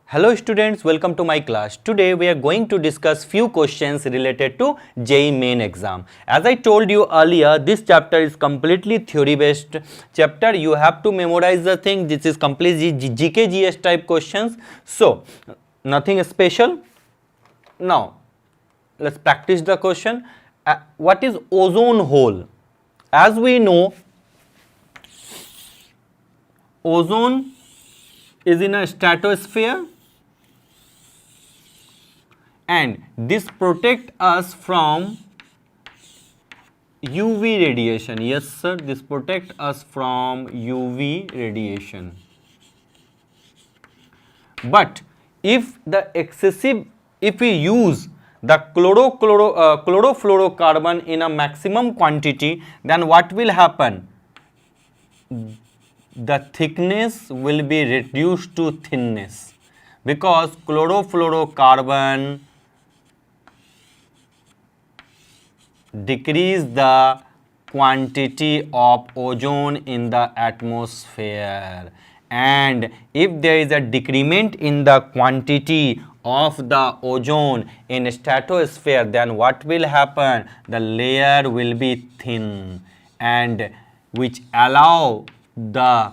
Hello students, welcome to my class. Today we are going to discuss few questions related to JEE main exam. As I told you earlier, this chapter is completely theory based chapter. You have to memorize the thing. This is completely GK GS type questions. So nothing special. Now let's practice the question. What is ozone hole? As we know, ozone is in a stratosphere and this protect us from UV radiation. Yes sir, this protect us from UV radiation. But if we use the chlorofluorocarbon in a maximum quantity, then what will happen? The thickness will be reduced to thinness, because chlorofluorocarbon decrease the quantity of ozone in the atmosphere, and if there is a decrement in the quantity of the ozone in stratosphere, then what will happen? The layer will be thin, and which allow the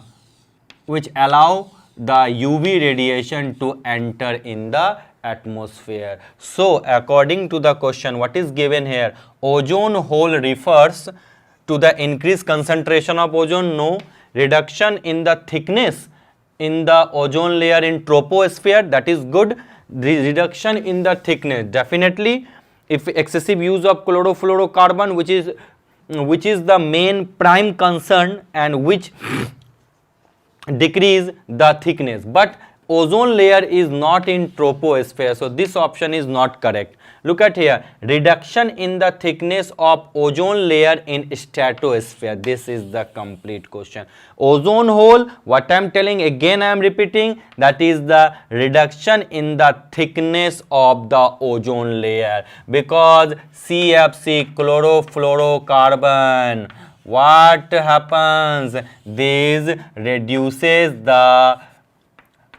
UV radiation to enter in the atmosphere. So according to the question, what is given here? Ozone hole refers to the increased concentration of ozone. No. Reduction in the thickness in the ozone layer in troposphere, that is good. Reduction in the thickness, definitely. If excessive use of chlorofluorocarbon, which is the main prime concern and which decrease the thickness, but ozone layer is not in troposphere, so this option is not correct. Look at here, reduction in the thickness of ozone layer in stratosphere. This is the complete question. Ozone hole, what I am telling again, I am repeating, that is the reduction in the thickness of the ozone layer, because CFC, chlorofluorocarbon, what happens? This reduces the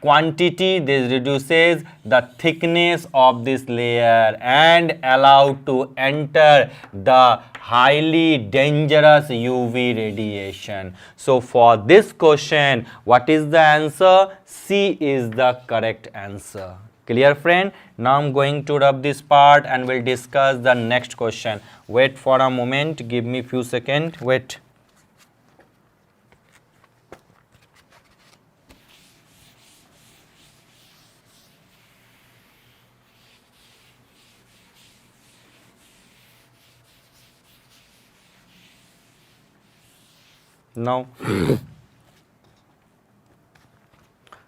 quantity, this reduces the thickness of this layer and allow to enter the highly dangerous UV radiation. So for this question, what is the answer? C is the correct answer. Clear friend? Now I'm going to rub this part and we'll discuss the next question. Wait for a moment, give me few seconds, wait. Now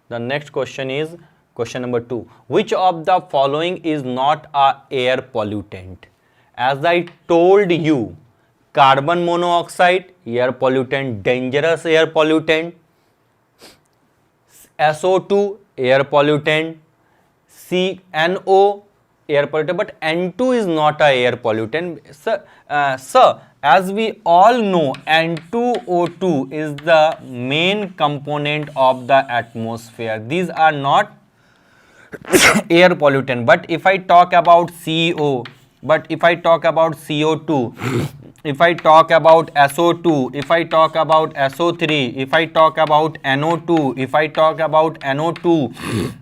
the next question is question number 2. Which of the following is not a air pollutant? As I told you, carbon monoxide, air pollutant, dangerous air pollutant. SO2, air pollutant. CNO, air pollutant, but N2 is not a air pollutant. Sir, as we all know, N2O2 is the main component of the atmosphere. These are not air pollutant. But if I talk about CO, but if I talk about CO2, if I talk about SO2, if I talk about SO3, if I talk about NO2, if I talk about NO2,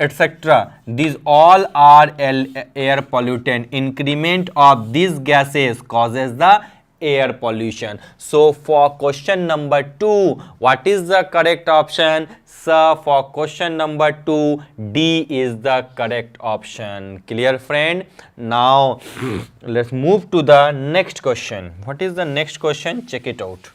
etc., these all are air pollutant. Increment of these gases causes the air pollution. So for question number 2, what is the correct option? So for question number 2, D is the correct option. Clear friend? Now let's move to the next question. What is the next question? Check it out.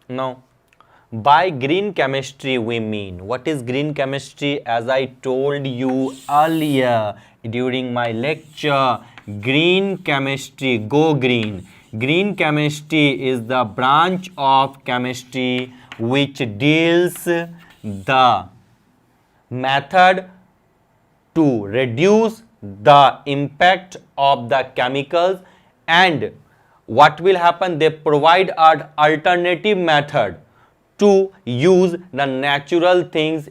Now, by green chemistry we mean, what is green chemistry? As I told you earlier during my lecture, green chemistry, go green. Green chemistry is the branch of chemistry which deals the method to reduce the impact of the chemicals, and what will happen, they provide an alternative method to use the natural things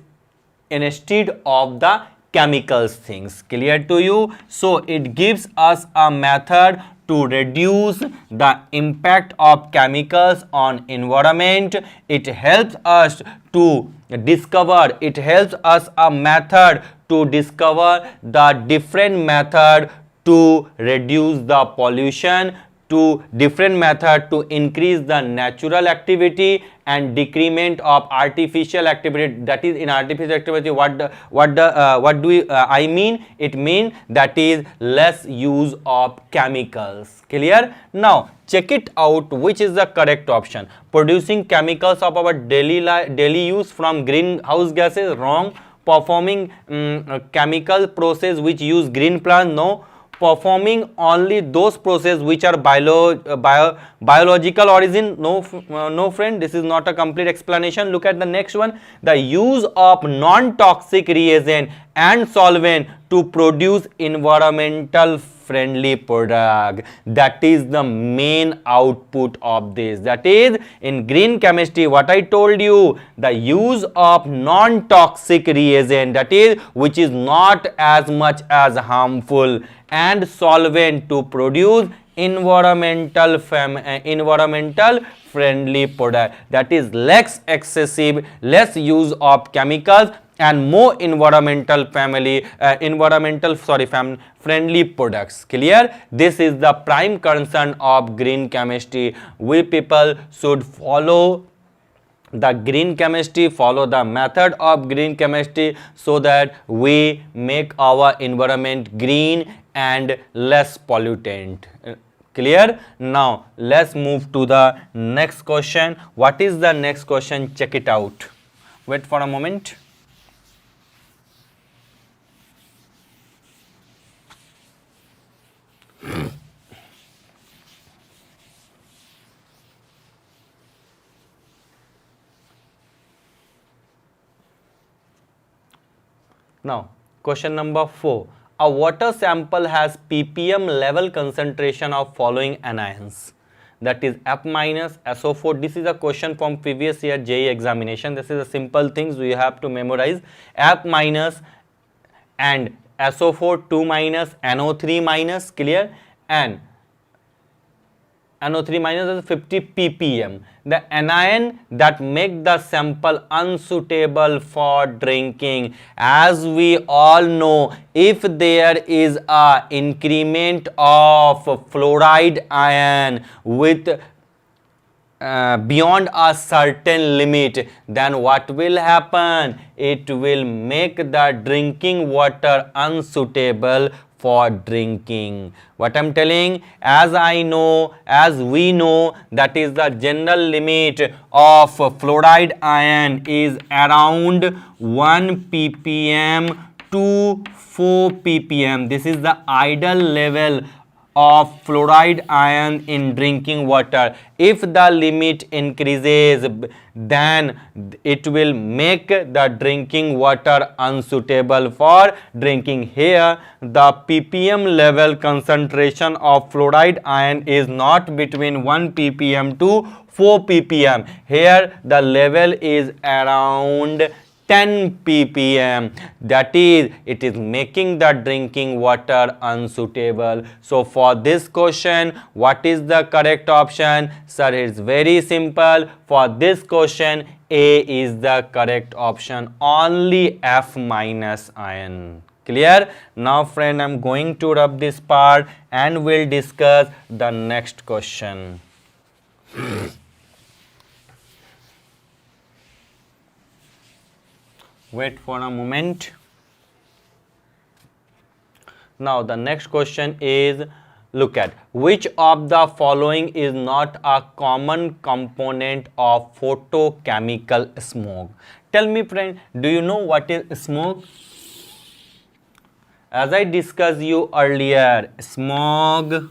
instead of the chemicals things. Clear to you? So it gives us a method to reduce the impact of chemicals on environment. It helps us to discover, it helps us a method to discover the different method to reduce the pollution, to different method to increase the natural activity and decrement of artificial activity. That is, in artificial activity, what do I mean? It means that is less use of chemicals. Clear? Now check it out, which is the correct option. Producing chemicals of our daily use from greenhouse gases, wrong. Performing chemical process which use green plant, no. Performing only those processes which are biological origin, no, no friend, this is not a complete explanation. Look at the next one. The use of non-toxic reagent and solvent to produce environmental friendly product. That is the main output of this. That is, in green chemistry, what I told you, the use of non-toxic reagent, that is, which is not as much as harmful, and solvent to produce environmental friendly product. That is less excessive, less use of chemicals and more friendly products. Clear? This is the prime concern of green chemistry. We people should follow the green chemistry, follow the method of green chemistry, so that we make our environment green and less pollutant. Clear? Now let's move to the next question. What is the next question? Check it out. Wait for a moment. Now, question number 4. A water sample has ppm level concentration of following anions. That is F minus, SO4. This is a question from previous year JEE examination. This is a simple things you have to memorize. F minus and SO4, 2 minus, NO3 minus. Clear? And NO3 minus is 50 ppm. The anion that make the sample unsuitable for drinking. As we all know, if there is a increment of fluoride ion with beyond a certain limit, then what will happen? It will make the drinking water unsuitable for drinking. What I'm telling, as we know, that is the general limit of fluoride ion is around 1 ppm to 4 ppm. This is the ideal level of fluoride ion in drinking water. If the limit increases, then it will make the drinking water unsuitable for drinking. Here the ppm level concentration of fluoride ion is not between 1 ppm to 4 ppm. Here the level is around 10 ppm. That is, it is making the drinking water unsuitable. So for this question, what is the correct option? Sir, it's very simple. For this question, A is the correct option. Only F minus ion. Clear? Now friend, I'm going to rub this part and we'll discuss the next question. Wait for a moment. Now the next question is, look at, which of the following is not a common component of photochemical smoke? Tell me friend, do you know what is smoke? As I discussed you earlier, smog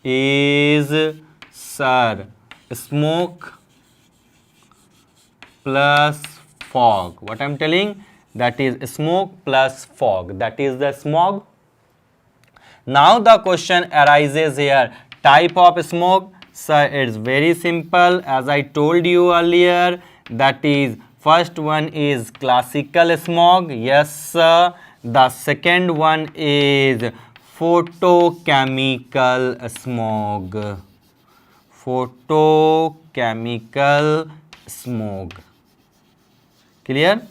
is, sir, smoke plus fog. What I'm telling? That is smoke plus fog. That is the smog. Now the question arises here, type of smoke. Sir, it's very simple. As I told you earlier, that is first one is classical smog. Yes, sir. The second one is photochemical smog. Photochemical smog. Clear?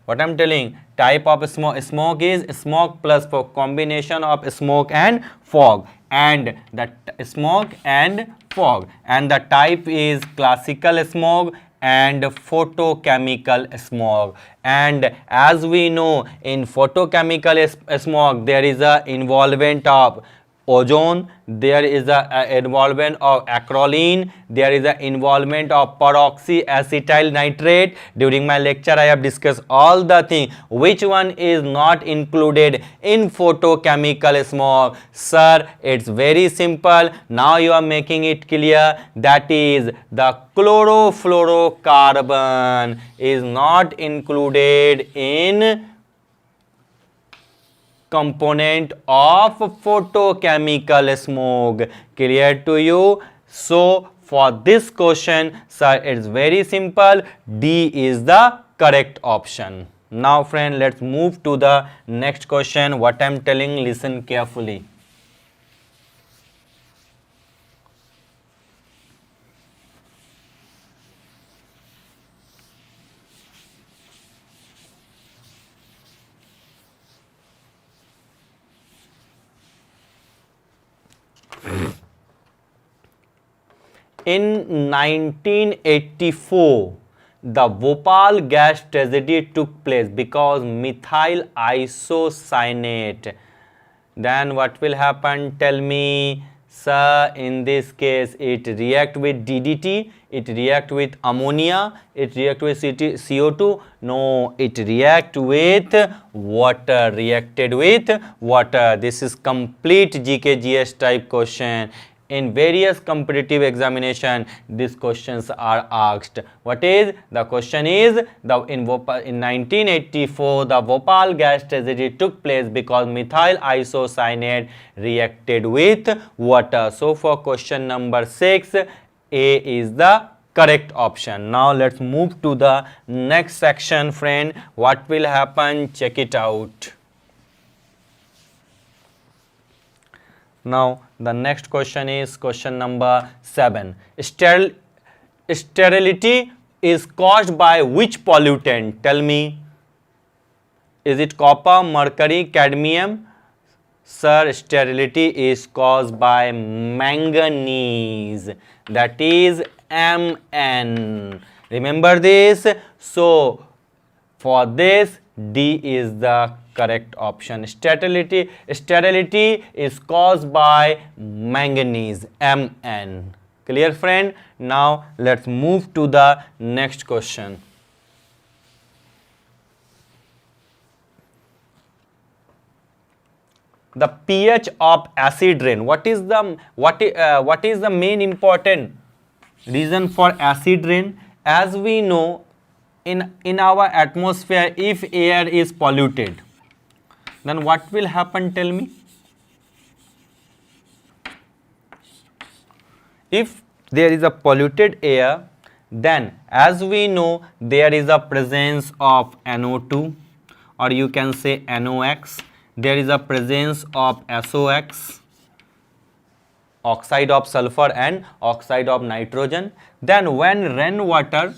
What I'm telling, type of smoke is smoke plus fog, combination of smoke and fog, and the smoke and fog, and the type is classical smoke and photochemical smog. And as we know, in photochemical smog there is a involvement of ozone, there is a involvement of acrolein, there is a involvement of peroxyacetyl nitrate. During my lecture I have discussed all the things. Which one is not included in photochemical smog? Sir, it's very simple. Now you are making it clear. That is the chlorofluorocarbon is not included in component of photochemical smog. Clear to you? So for this question, sir, it's very simple. D is the correct option. Now friend, let's move to the next question. What I'm telling, listen carefully. In 1984, the Bhopal gas tragedy took place because methyl isocyanate. Then what will happen? Tell me. Sir, in this case, it react with DDT, it react with ammonia, it react with CO2. No, it react with water. Reacted with water. This is complete GKGS type question. In various competitive examination, these questions are asked. What is the question? Is in 1984 the Bhopal gas tragedy took place because methyl isocyanate reacted with water. So for question number 6, A is the correct option. Now let's move to the next section, friend. What will happen? Check it out. Now the next question is question number 7. Sterility is caused by which pollutant? Tell me. Is it copper, mercury, cadmium? Sir, sterility is caused by manganese. That is Mn. Remember this. So for this, D is the correct option. Sterility is caused by manganese, Mn. Clear, friend? Now let's move to the next question. The pH of acid rain. What is the main important reason for acid rain? As we know, in our atmosphere, if air is polluted, then what will happen? Tell me. If there is a polluted air, then as we know, there is a presence of NO2, or you can say NOx. There is a presence of SOx, oxide of sulfur and oxide of nitrogen. Then when rainwater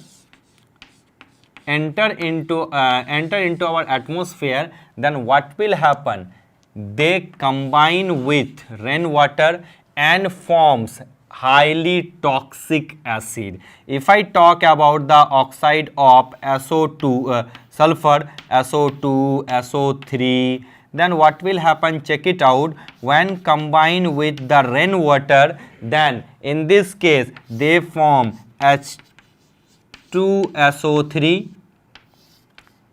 enter into our atmosphere, then what will happen? They combine with rainwater and forms highly toxic acid. If I talk about the oxide of SO2, sulfur, SO2, SO3, then what will happen? Check it out. When combined with the rainwater, then in this case they form H2SO3,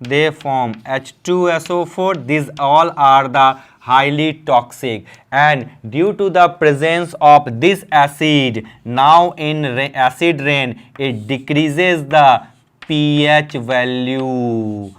they form H2SO4. These all are the highly toxic, and due to the presence of this acid, now in acid rain, it decreases the pH value.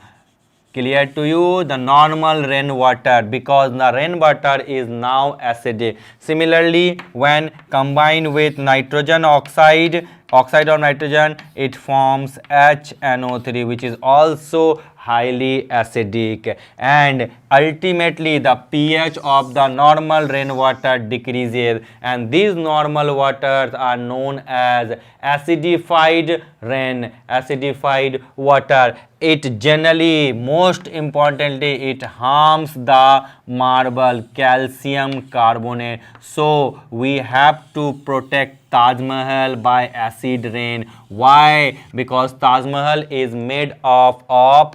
Clear to you? The normal rainwater, because the rainwater is now acidic. Similarly, when combined with nitrogen oxide of nitrogen, it forms HNO3, which is also highly acidic, and ultimately the pH of the normal rainwater decreases, and these normal waters are known as acidified water. It generally, most importantly, it harms the marble, calcium carbonate. So we have to protect Taj Mahal by acid rain. Why? Because Taj Mahal is made of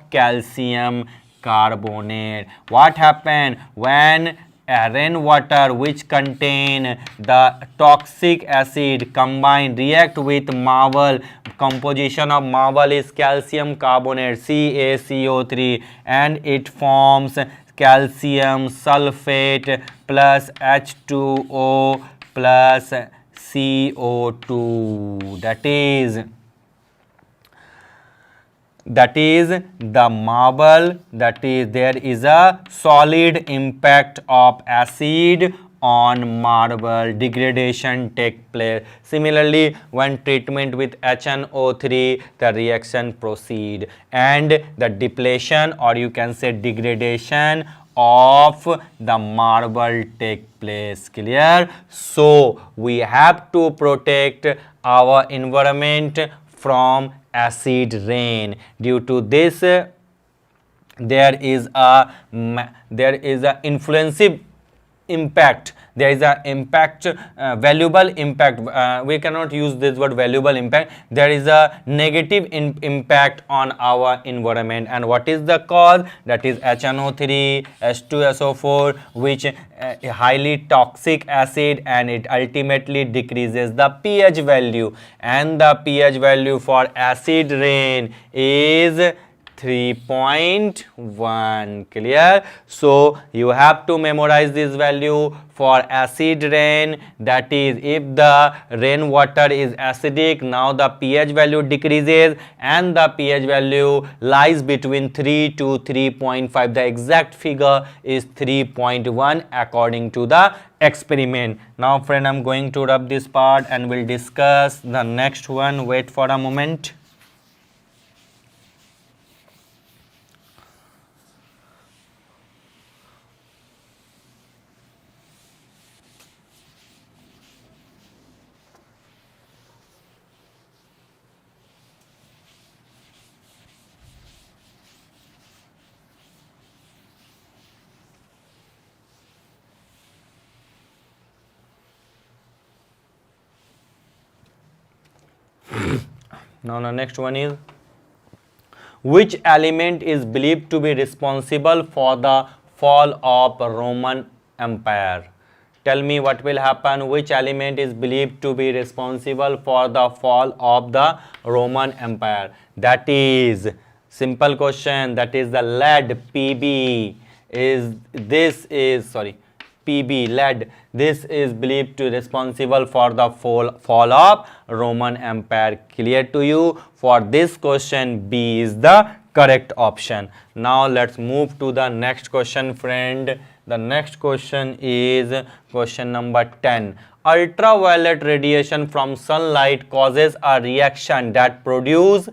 calcium carbonate. What happened when rainwater which contain the toxic acid combine react with marble? Composition of marble is calcium carbonate, CaCO3, and it forms calcium sulfate plus H2O plus CO2. That is the marble, that is there is a solid impact of acid on marble, degradation take place. Similarly, when treatment with HNO3, the reaction proceed and the depletion, or you can say degradation of the marble take place. Clear? So we have to protect our environment from acid rain. Due to this, there is a influensive impact. There is a impact, valuable impact. We cannot use this word valuable impact. There is a negative impact on our environment. And what is the cause? That is HNO3, H2SO4, which highly toxic acid, and it ultimately decreases the pH value. And the pH value for acid rain is 3.1. Clear? So you have to memorize this value for acid rain. That is, if the rainwater is acidic, now the pH value decreases, and the pH value lies between 3 to 3.5. The exact figure is 3.1 according to the experiment. Now friend, I'm going to rub this part and we'll discuss the next one. Wait for a moment. Now the next one is, which element is believed to be responsible for the fall of Roman Empire? Tell me what will happen. Which element is believed to be responsible for the fall of the Roman Empire? That is simple question. That is the lead, Pb. Pb, lead. This is believed to be responsible for the fall of Roman Empire. Clear to you? For this question, B is the correct option. Now let's move to the next question, friend. The next question is question number 10. Ultraviolet radiation from sunlight causes a reaction that produce,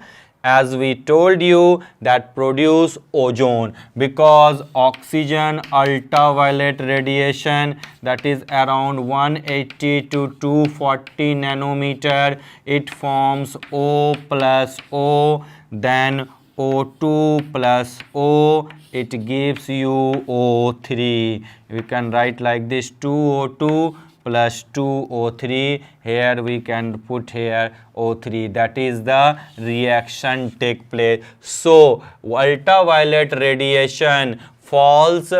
as we told you, that produce ozone, because oxygen ultraviolet radiation, that is around 180 to 240 nanometer, it forms O plus O, then O2 plus O, it gives you O3. We can write like this, 2O2 plus 2O3. Here we can put here O3. That is the reaction take place. So ultraviolet radiation falls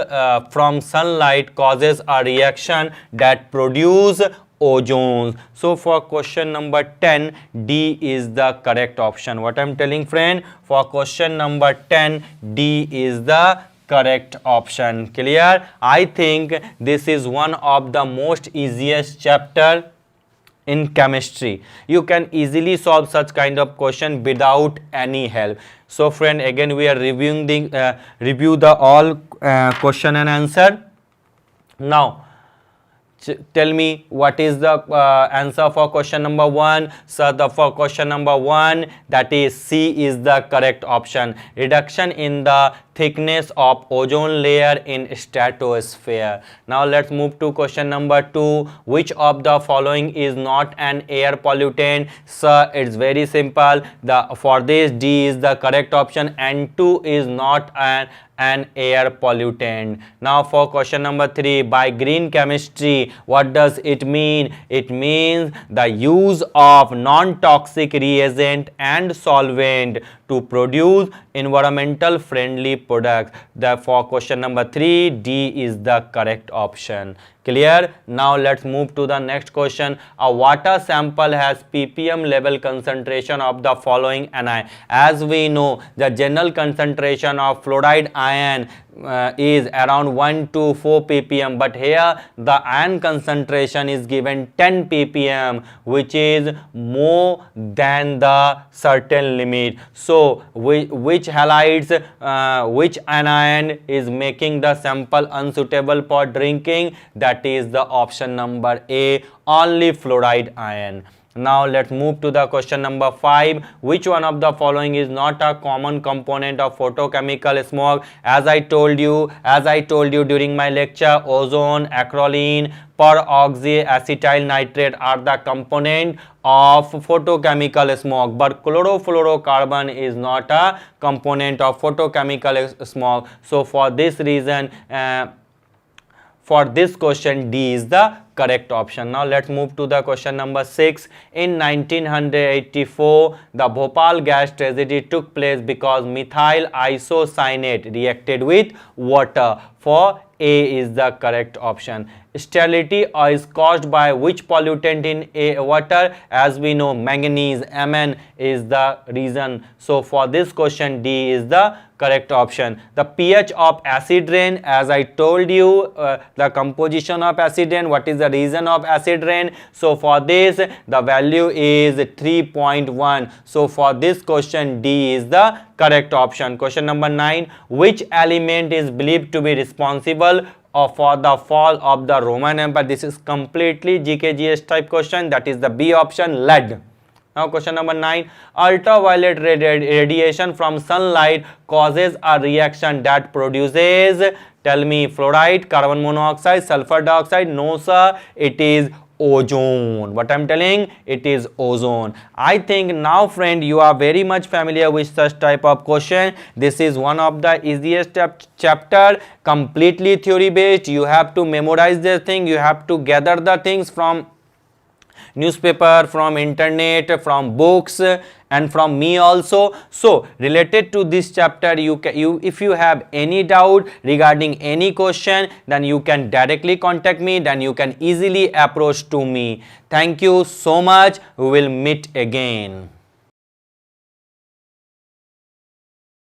from sunlight, causes a reaction that produce ozone. So for question number 10, D is the correct option. What I'm telling, friend, for question number 10, D is the correct option. Clear? I think this is one of the most easiest chapter in chemistry. You can easily solve such kind of question without any help. So friend, again we are reviewing the review the all question and answer. Now tell me what is the answer for question number 1. So for question number 1, that is C is the correct option. Reduction in the thickness of ozone layer in stratosphere. Now let's move to question number 2. Which of the following is not an air pollutant? So it's very simple. For this, D is the correct option. N2 is not an air pollutant. Now for question number 3, by green chemistry, what does it mean? It means the use of non-toxic reagent and solvent to produce environmental friendly products. Therefore question number 3, D is the correct option. Clear? Now let's move to the next question. A water sample has ppm level concentration of the following anion. As we know, the general concentration of fluoride ion is around 1 to 4 ppm, but here the ion concentration is given 10 ppm, which is more than the certain limit. So which halides, which anion is making the sample unsuitable for drinking? That is the option number A, only fluoride ion. Now let's move to the question number 5. Which one of the following is not a common component of photochemical smoke? As I told you during my lecture, ozone, acrolein, peroxyacetyl nitrate are the component of photochemical smoke, but chlorofluorocarbon is not a component of photochemical smoke. So for this reason, for this question, D is the correct option. Now let's move to the question number 6. In 1984, the Bhopal gas tragedy took place because methyl isocyanate reacted with water. For A is the correct option. Sterility is caused by which pollutant in water? As we know, manganese, Mn is the reason. So for this question, D is the correct option. The pH of acid rain, as I told you, the composition of acid rain, what is the reason of acid rain? So for this, the value is 3.1. So for this question, D is the correct option. Question number 9. Which element is believed to be responsible for the fall of the Roman Empire? This is completely GKGS type question. That is the B option, lead. Now question number 9. Ultraviolet radiation from sunlight causes a reaction that produces, tell me, fluoride, carbon monoxide, sulfur dioxide. No sir, it is ozone. What I'm telling, it is ozone. I think now friend, you are very much familiar with such type of question. This is one of the easiest chapter, completely theory based. You have to memorize this thing, you have to gather the things from newspaper, from internet, from books, and from me also. So related to this chapter, if you have any doubt regarding any question, then you can directly contact me, then you can easily approach to me. Thank you so much. We will meet again.